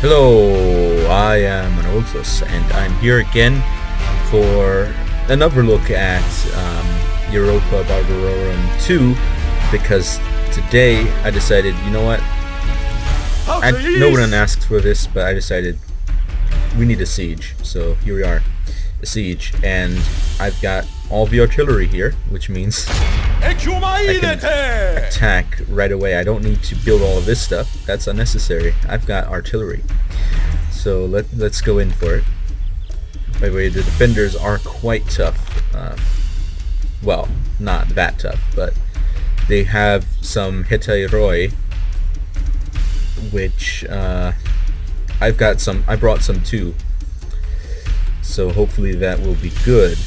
Hello, I am Manoltus, and I'm here again for another look at Europa Barbarorum 2, because today I decided, you know what, no one asked for this, but I decided we need a siege, so here we are, a siege, and I've got all the artillery here, which means I can attack right away. I don't need to build all of this stuff. That's unnecessary. I've got artillery. So let's go in for it. By the way, the defenders are quite tough. Well, not that tough, but they have some Hetairoi, which I've got some. I brought some too. So hopefully that will be good.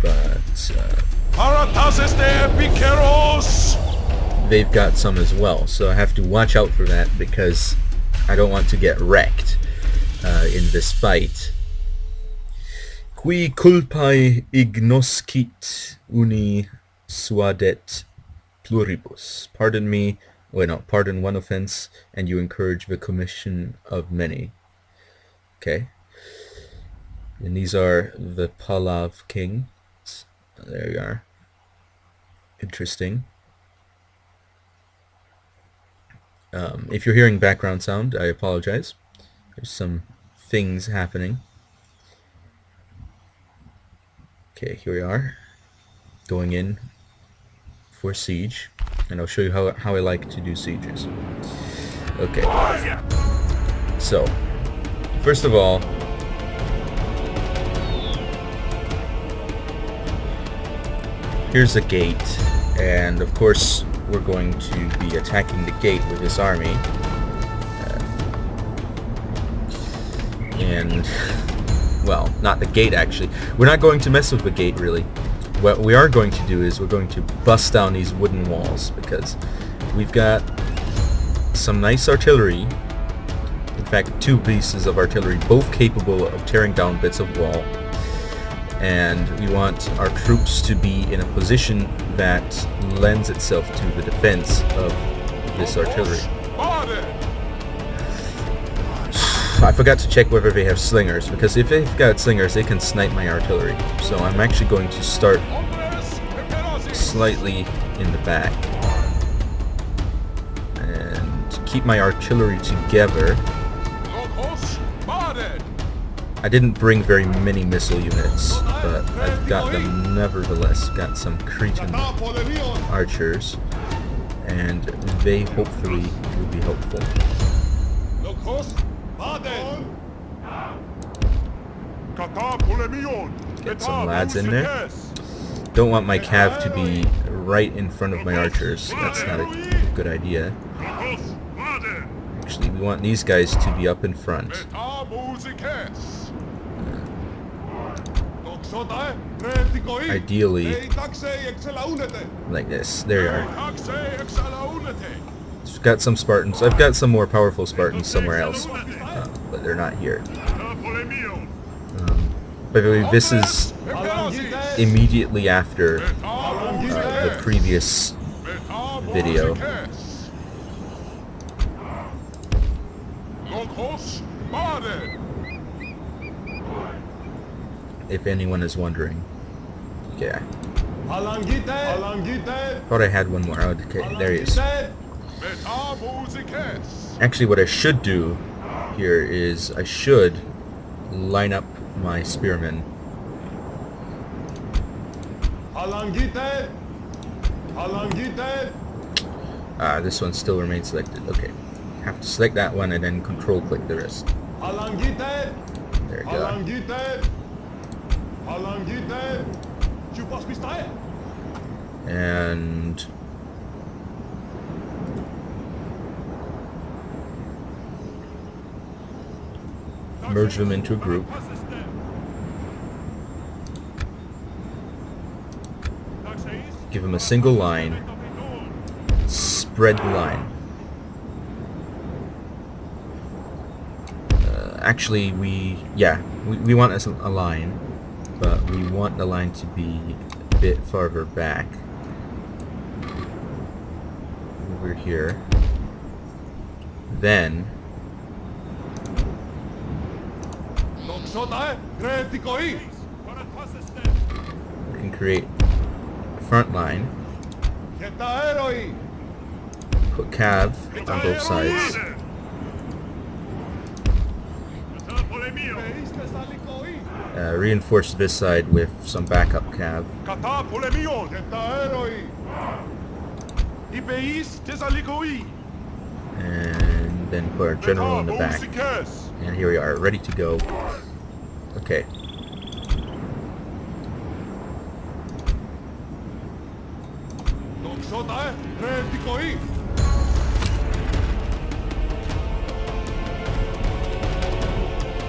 But they've got some as well, so I have to watch out for that because I don't want to get wrecked in this fight. Qui culpae ignoscit uni suadet pluribus. Pardon me, wait no, pardon one offense, and you encourage the commission of many. Okay. And these are the Pahlav king. There you are. Interesting. If you're hearing background sound, I apologize. There's some things happening. Okay, here we are. Going in for siege. And I'll show you how I like to do sieges. Okay. So, first of all, here's a gate, and of course we're going to be attacking the gate with this army. And, well, not the gate actually. We're not going to mess with the gate really. What we are going to do is we're going to bust down these wooden walls, because we've got some nice artillery. In fact, two pieces of artillery, both capable of tearing down bits of wall. And we want our troops to be in a position that lends itself to the defense of this artillery. I forgot to check whether they have slingers, because if they've got slingers, they can snipe my artillery. So I'm actually going to start slightly in the back and keep my artillery together. I didn't bring very many missile units, but I've got them nevertheless. Got some Cretan archers, and they hopefully will be helpful. Get some lads in there. Don't want my cav to be right in front of my archers. That's not a good idea. Actually, we want these guys to be up in front. Ideally, like this. There you are. I've got some Spartans. I've got some more powerful Spartans somewhere else, but they're not here. By the way, this is immediately after the previous video. If anyone is wondering. Okay. Thought I had one more. Oh, okay, there he is. Actually, what I should do here is I should line up my spearmen. This one still remains selected. Okay. Have to select that one and then control click the rest. There you go. And merge them into a group. Give them a single line. Spread the line. Actually, we want a line, but we want the line to be a bit farther back. Over here. then we can create a front line, put cav on both sides, reinforce this side with some backup cav, and then put our general in the back. And here we are, ready to go. Okay.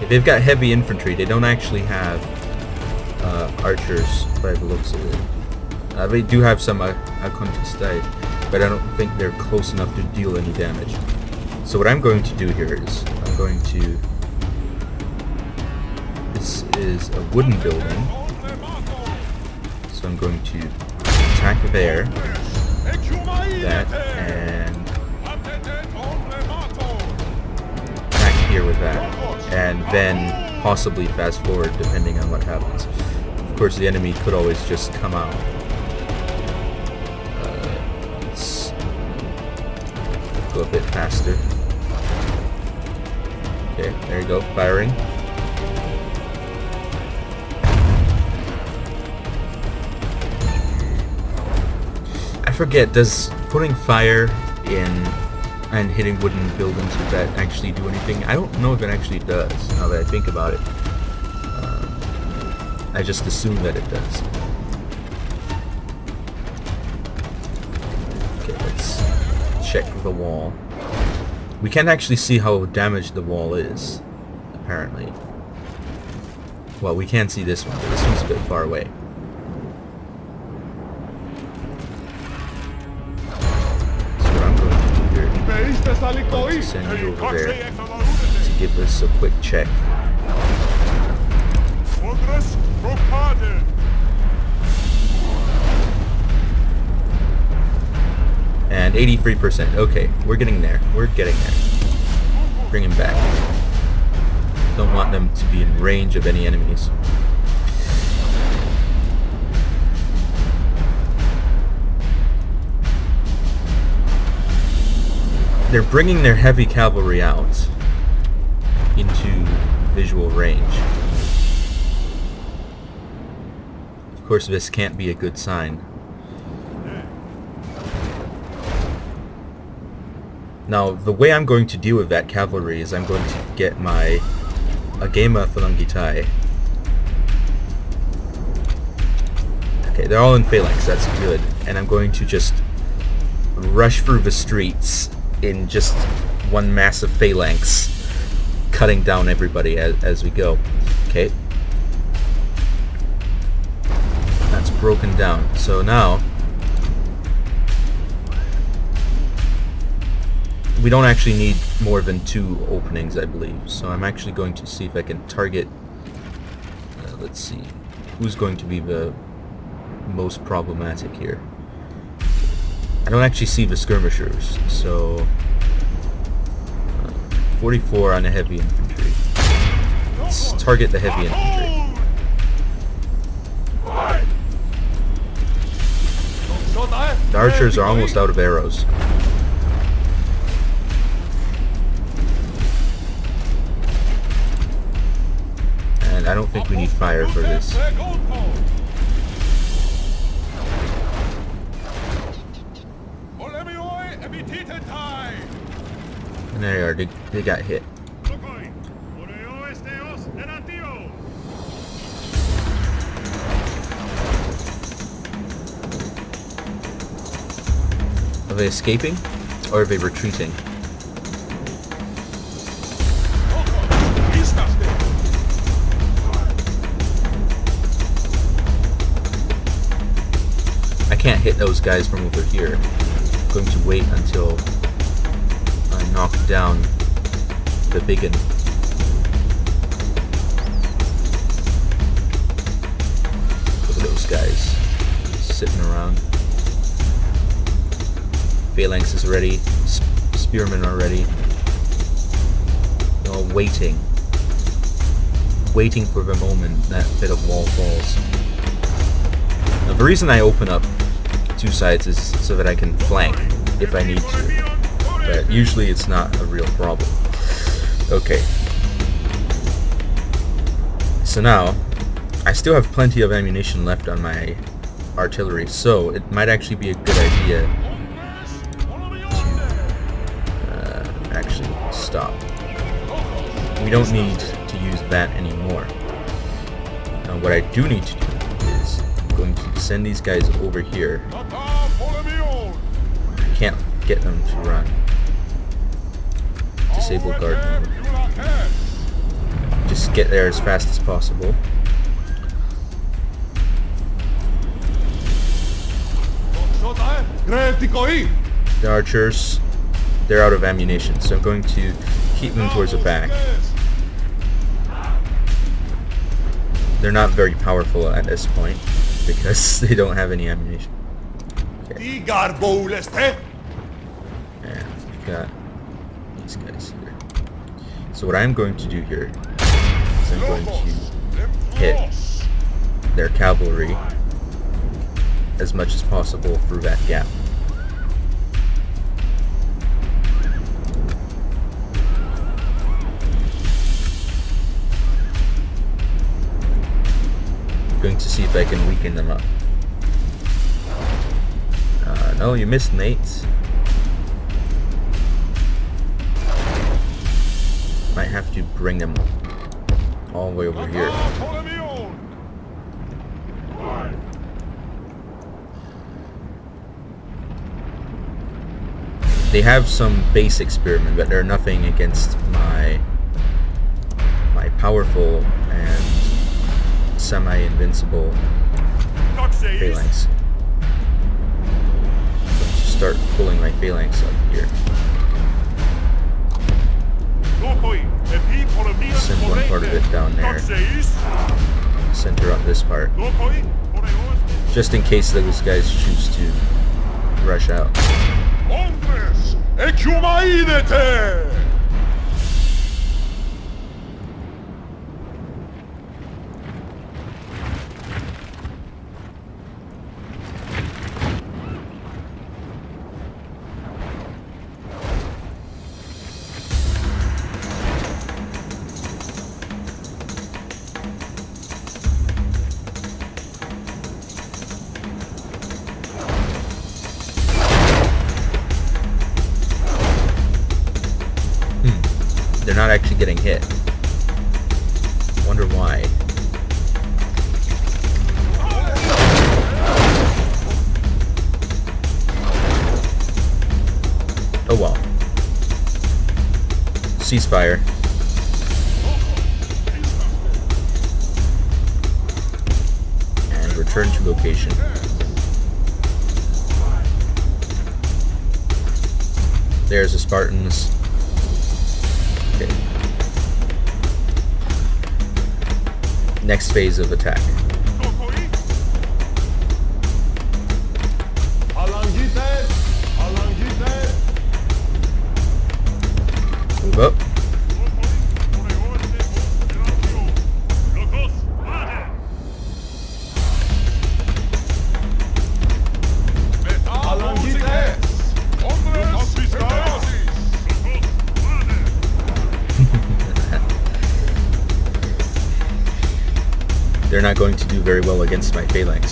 They've got heavy infantry. They don't actually have archers by the looks of it. They do have some Akontestai, but I don't think they're close enough to deal any damage. So what I'm going to do here is I'm going to... This is a wooden building. So I'm going to attack there, that, and attack here with that, and then possibly fast forward depending on what happens. Of course, the enemy could always just come out. Let's go a bit faster. Okay, there you go, firing. I forget, does putting fire in and hitting wooden buildings, does that actually do anything? I don't know if it actually does, now that I think about it. I just assume that it does. Okay, let's check the wall. We can't actually see how damaged the wall is, apparently. Well, we can see this one, but this one's a bit far away. To send you over there to give us a quick check. And 83%. Okay, we're getting there. We're getting there. Bring him back. Don't want them to be in range of any enemies. They're bringing their heavy cavalry out into visual range. Of course, this can't be a good sign. Now, the way I'm going to deal with that cavalry is I'm going to get my Agema Phalangitai. Okay, they're all in phalanx, that's good. And I'm going to just rush through the streets in just one massive phalanx, cutting down everybody as we go. Okay. That's broken down. So now we don't actually need more than 2 openings, I believe. So I'm actually going to see if I can target... let's see. Who's going to be the most problematic here? I don't actually see the skirmishers, so 44 on the heavy infantry. Let's target the heavy infantry. The archers are almost out of arrows. And I don't think we need fire for this. And there they are, they got hit. Are they escaping? Or are they retreating? I can't hit those guys from over here. I'm going to wait until I knock down the biggin. Look at those guys sitting around. Phalanx is ready. Spearmen are ready. waiting for the moment that bit of wall falls. Now, the reason I open up two sides is so that I can flank if I need to, but usually it's not a real problem. Okay. So now, I still have plenty of ammunition left on my artillery, so it might actually be a good idea to actually stop. We don't need to use that anymore. Now what I do need to do is I'm going to send these guys over here. I can't get them to run. Disable guard mode. Just get there as fast as possible. The archers, they're out of ammunition, so I'm going to keep them towards the back. They're not very powerful at this point because they don't have any ammunition. Okay. And we've got these guys here. So what I'm going to do here is I'm going to hit their cavalry as much as possible through that gap. I'm going to see if I can weaken them up. No, you missed, Nate. Might have to bring them all the way over here. They have some base experiment, but they're nothing against my powerful and semi-invincible phalanx. Let's start pulling my phalanx up here. Send one part of it down there. Center up this part. Just in case those guys choose to rush out. They're not actually getting hit. Wonder why. Oh well. Ceasefire. And return to location. There's the Spartans. Okay. Next phase of attack. Move up. They're not going to do very well against my phalanx.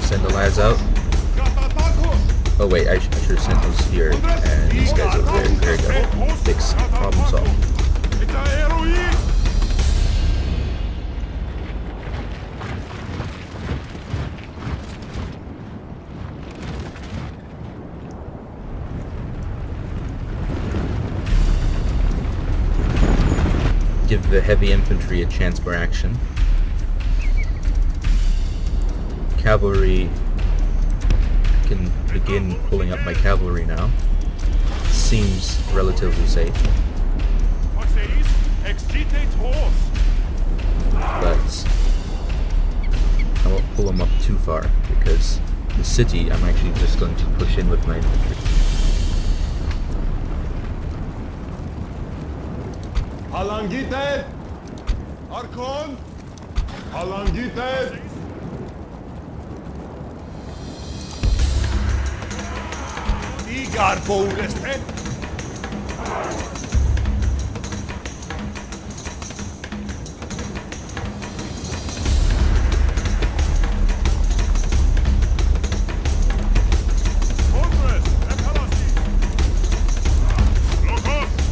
Send the lads out. Oh wait, I should have sent those here and these guys over there. There you go. Fix. Problem solved. Give the heavy infantry a chance for action. Cavalry, I can begin pulling up my cavalry now. Seems relatively safe. But I won't pull them up too far because the city, I'm actually just going to push in with my infantry. Halangite! Arkon! Halangite! Igar Bouleste!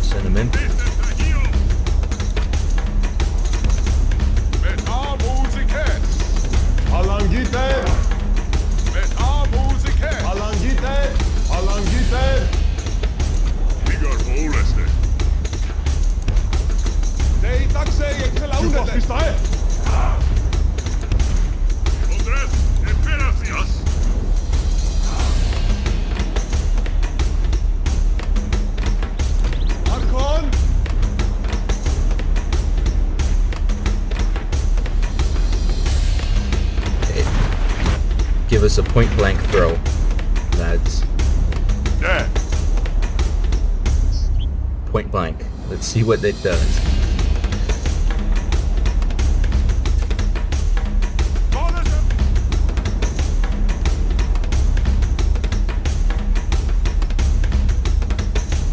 Send them in. Give us a point blank throw, lads. Yeah. Point blank. Let's see what it does.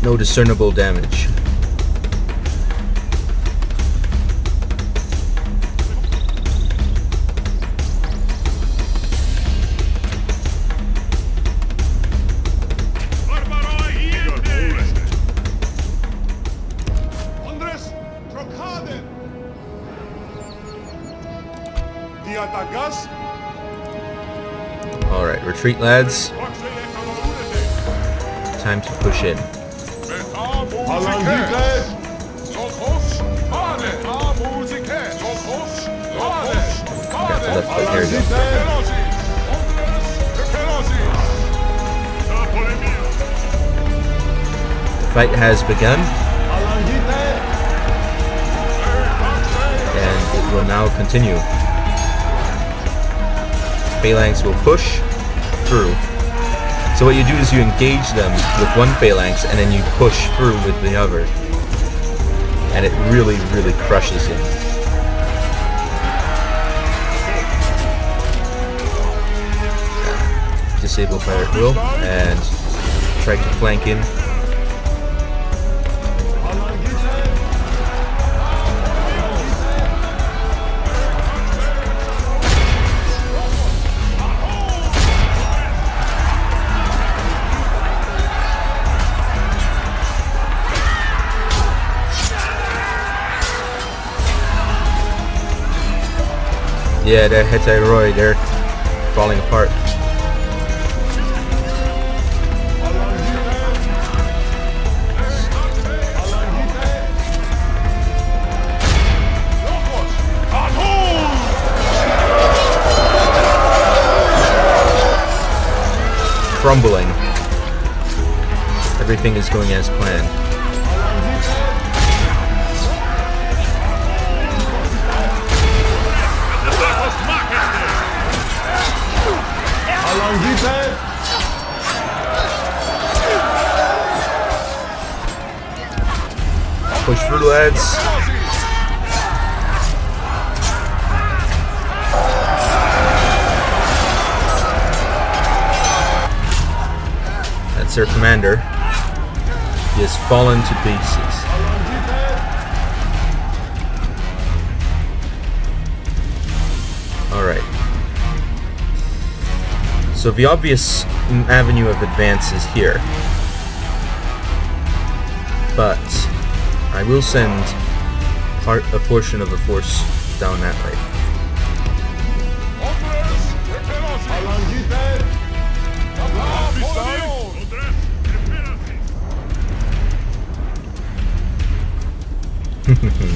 No discernible damage. Alright, retreat, lads. Time to push in. Got the left foot here. The fight has begun. And it will now continue. Phalanx will push through. So what you do is you engage them with one phalanx and then you push through with the other. And it really, really crushes them. Disable fire at will and try to flank in. Yeah, the Hetairoid, they're falling apart. Crumbling. Everything is going as planned. Push through, lads. That's their commander. He has fallen to pieces. Alright. So the obvious avenue of advance is here. But I will send a portion of the force down that way.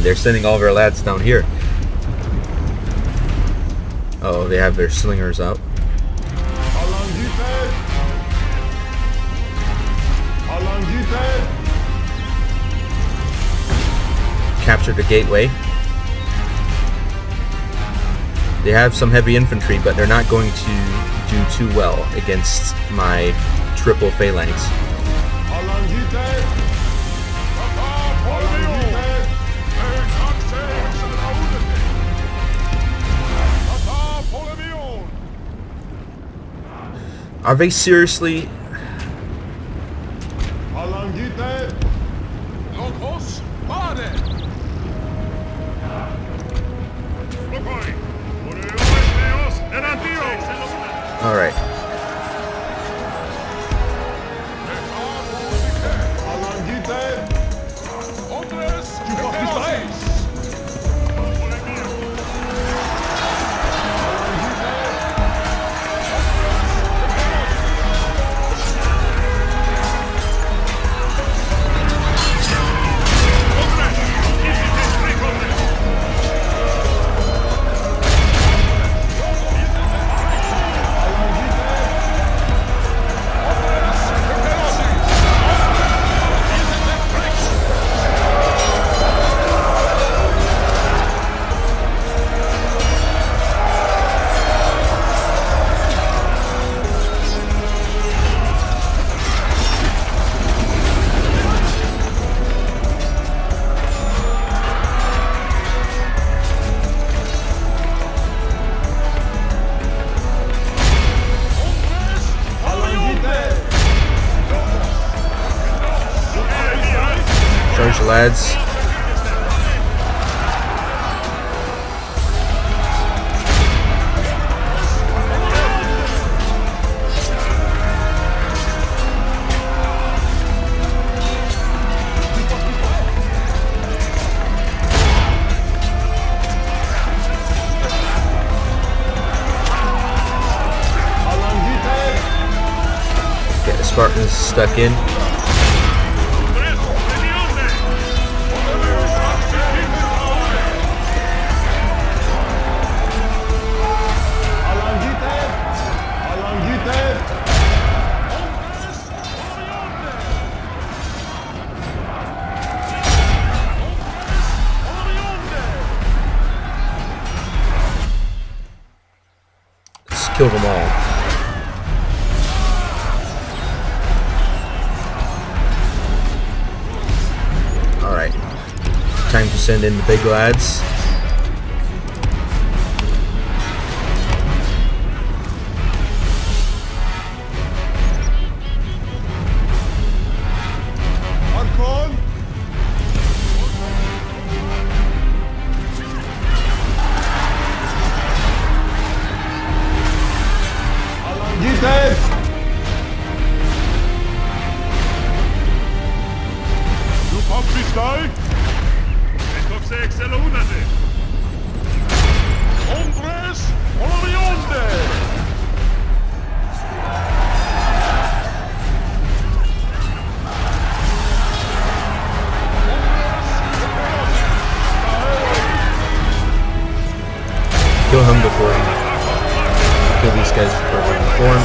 They're sending all their lads down here. Oh, they have their slingers out. Capture the gateway. They have some heavy infantry, but they're not going to do do too well against my triple phalanx. Are they seriously? All right. Charge, lads. Okay, the Spartans stuck in. Kill them all. Alright. Time to send in the big lads. Kill him before he... Kill these guys before they reform.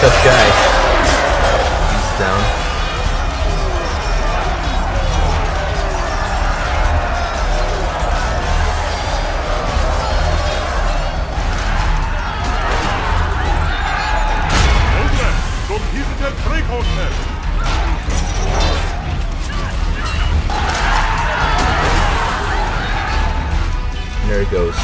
Tough guy. He's down. And there he goes.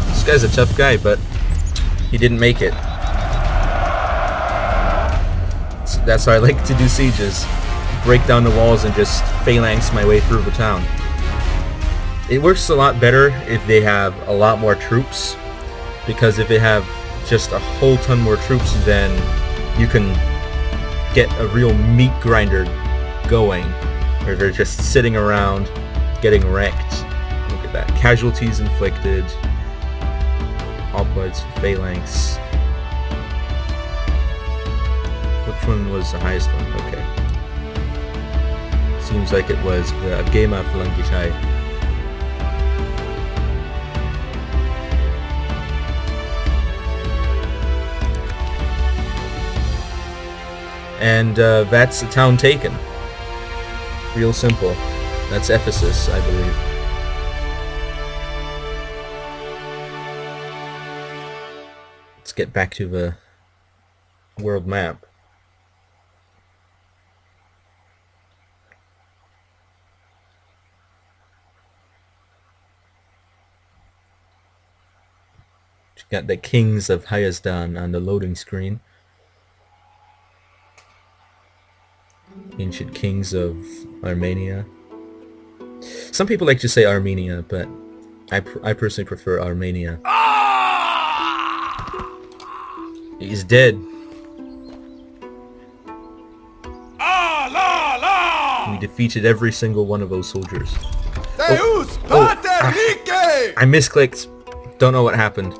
This guy's a tough guy, but he didn't make it. So that's how I like to do sieges. Break down the walls and just phalanx my way through the town. It works a lot better if they have a lot more troops, because if they have just a whole ton more troops, then you can get a real meat grinder going, where they're just sitting around getting wrecked. Look at that. Casualties inflicted. Upwards, phalanx. Which one was the highest one? Okay. Seems like it was the Gema Phalangitai. And that's the town taken. Real simple. That's Ephesus, I believe. Let's get back to the world map. Got the kings of Hayasdan on the loading screen. Ancient kings of Armenia. Some people like to say Armenia, but I personally prefer Armenia. He's dead. We defeated every single one of those soldiers. I misclicked. Don't know what happened.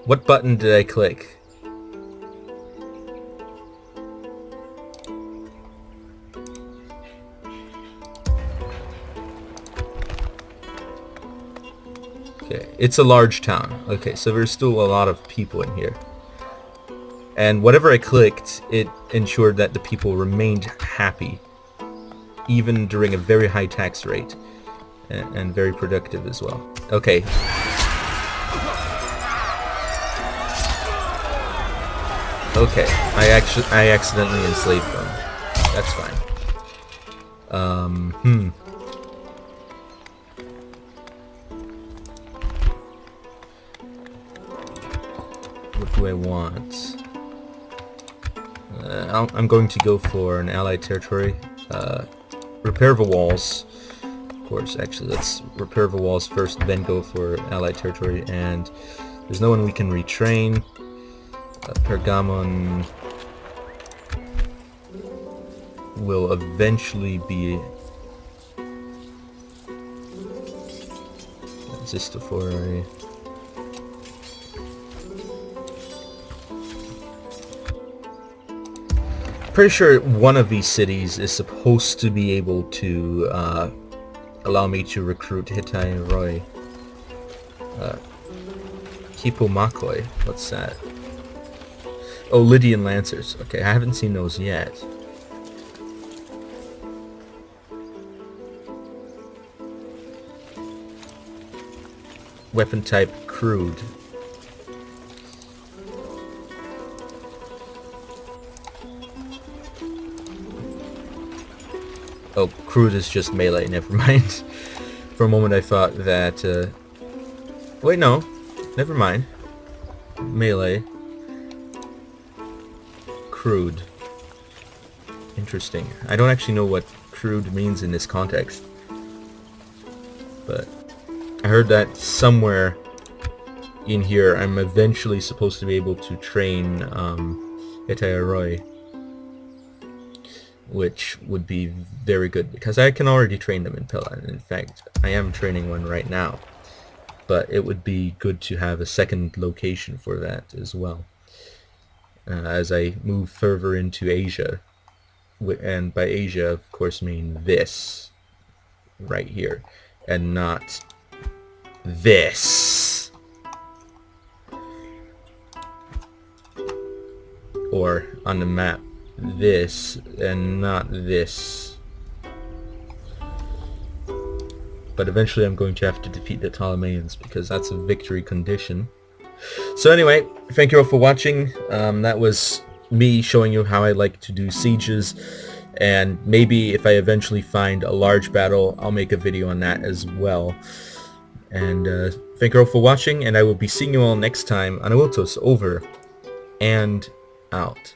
What button did I click? Okay, it's a large town. Okay, so there's still a lot of people in here. And whatever I clicked, it ensured that the people remained happy, even during a very high tax rate, and very productive as well. Okay. Okay, I accidentally enslaved them. That's fine. What do I want? I'm going to go for an allied territory. Repair the walls. Of course, actually, let's repair the walls first, then go for allied territory. And there's no one we can retrain. Pergamon will eventually be Zistafori. Pretty sure one of these cities is supposed to be able to allow me to recruit Hittite Roy. Hippomakoi, what's that? Oh, Lydian Lancers. Okay, I haven't seen those yet. Weapon type crude. Oh, crude is just melee, never mind. For a moment I thought that... Wait, no. Never mind. Melee. Crude. Interesting. I don't actually know what crude means in this context. But I heard that somewhere in here I'm eventually supposed to be able to train Etairoi, which would be very good because I can already train them in Pella. In fact, I am training one right now. But it would be good to have a second location for that as well. As I move further into Asia, and by Asia, of course, mean this right here, and not this, or on the map, this, and not this. But eventually I'm going to have to defeat the Ptolemies because that's a victory condition. So anyway, thank you all for watching. That was me showing you how I like to do sieges, and maybe if I eventually find a large battle, I'll make a video on that as well. And thank you all for watching, and I will be seeing you all next time on Awiltos. Over and out.